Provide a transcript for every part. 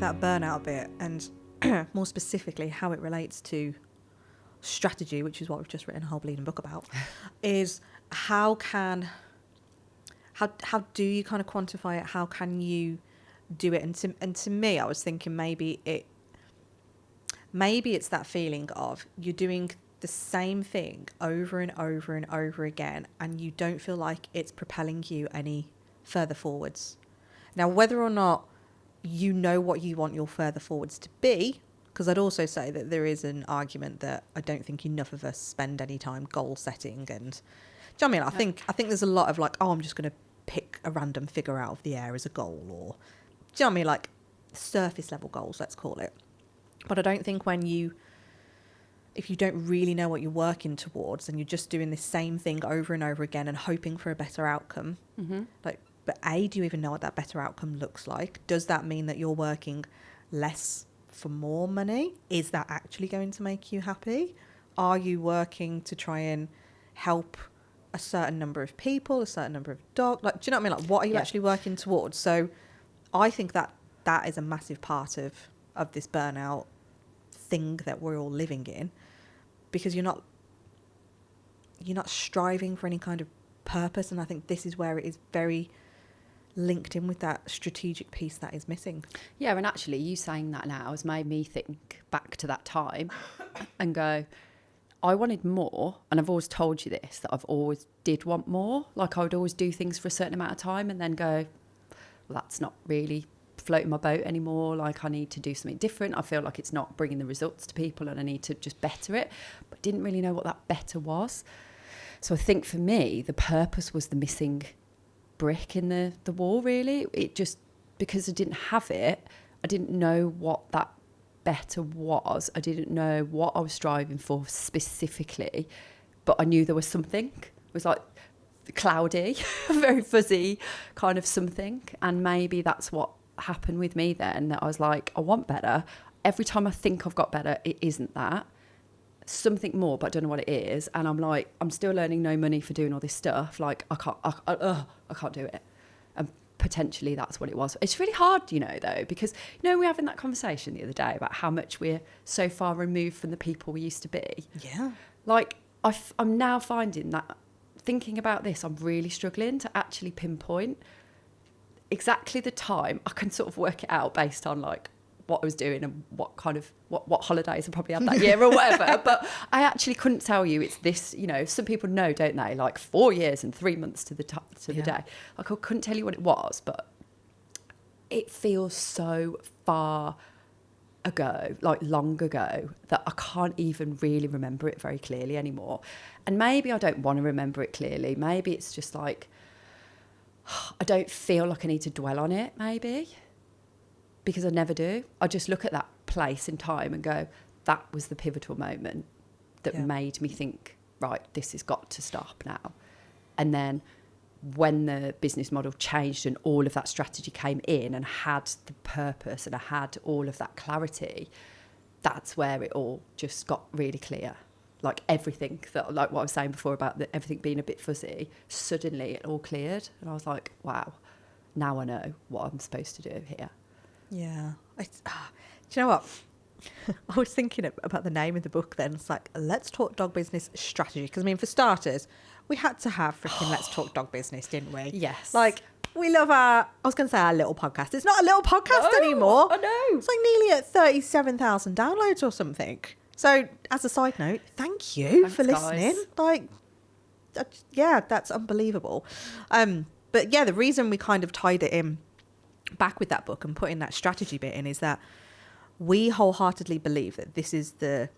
that burnout bit, and more specifically how it relates to strategy, which is what we've just written a whole bleeding book about, is how do you kind of quantify it? How can you do it? And to me, I was thinking maybe it's that feeling of you're doing the same thing over and over and over again, and you don't feel like it's propelling you any further forwards. Now, whether or not you know what you want your further forwards to be, because I'd also say that there is an argument that I don't think enough of us spend any time goal setting. And do you know what I mean? I think there's a lot of like, oh, I'm just going to pick a random figure out of the air as a goal, or do you know what I mean? Like surface level goals, let's call it. But I don't think if you don't really know what you're working towards and you're just doing the same thing over and over again and hoping for a better outcome, but do you even know what that better outcome looks like? Does that mean that you're working less for more money? Is that actually going to make you happy? Are you working to try and help a certain number of people, a certain number of dogs? Like, do you know what I mean? Like, what are you actually working towards? So I think that is a massive part of this burnout thing that we're all living in, because you're not striving for any kind of purpose. And I think this is where it is very linked in with that strategic piece that is missing. Yeah, and actually you saying that now has made me think back to that time and go, I wanted more, and I've always told you this, that I've always did want more. Like I would always do things for a certain amount of time and then go, well, that's not really floating my boat anymore. Like I need to do something different. I feel like it's not bringing the results to people and I need to just better it. But didn't really know what that better was. So I think for me, the purpose was the missing brick in the wall, really. It just, because I didn't have it, I didn't know what that better was. I didn't know what I was striving for specifically, but I knew there was something. It was like cloudy, very fuzzy kind of something. And maybe that's what happened with me then, that I was like, I want better. Every time I think I've got better, it isn't that. Something more, but I don't know what it is. And I'm like, I'm still earning no money for doing all this stuff. Like I can't do it. And potentially that's what it was. It's really hard, though, because, we were having that conversation the other day about how much we're so far removed from the people we used to be. Yeah. Like I'm now finding that thinking about this, I'm really struggling to actually pinpoint exactly the time. I can sort of work it out based on like what I was doing and what kind of what holidays I probably had that year or whatever. But I actually couldn't tell you it's this, some people know, don't they? Like 4 years and 3 months to the day. Like I couldn't tell you what it was, but it feels so far ago, like long ago, that I can't even really remember it very clearly anymore. And maybe I don't want to remember it clearly. Maybe it's just like, I don't feel like I need to dwell on it, maybe. Because I never do. I just look at that place in time and go, that was the pivotal moment that made me think, right, this has got to stop now. And then when the business model changed and all of that strategy came in and had the purpose and I had all of that clarity, that's where it all just got really clear. Like everything that, like what I was saying before about everything being a bit fuzzy, suddenly it all cleared. And I was like, wow, now I know what I'm supposed to do here. Yeah. Do you know what? I was thinking about the name of the book then. It's like, Let's Talk Dog Business Strategy. Because, for starters, we had to have freaking Let's Talk Dog Business, didn't we? Yes. Like, we love I was going to say our little podcast. It's not a little podcast anymore. I know. It's like nearly at 37,000 downloads or something. So, as a side note, thank you for listening. Guys. Like, that's unbelievable. But yeah, the reason we kind of tied it in back with that book and putting that strategy bit in is that we wholeheartedly believe that this is the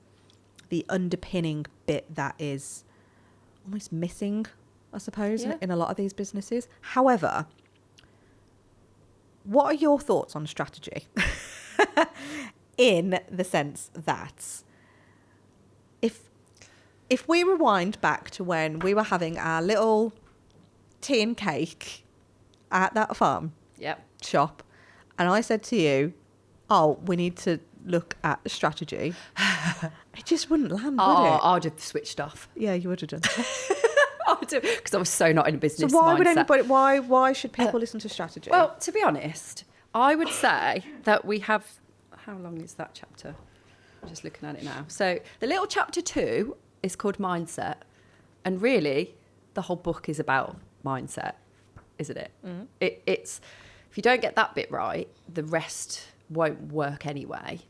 underpinning bit that is almost missing, I suppose, in a lot of these businesses. However, what are your thoughts on strategy? In the sense that if we rewind back to when we were having our little tea and cake at that farm shop, and I said to you, oh, we need to look at strategy, it just wouldn't land, would it? I'd have switched off. Yeah, you would have done. Because I was so not in a business So why mindset. would anybody? Why should people listen to strategy? Well, to be honest, I would say that we have, how long is that chapter? I'm just looking at it now. So the little chapter 2 is called Mindset. And really, the whole book is about mindset, isn't it? Mm. It's, if you don't get that bit right, the rest won't work anyway.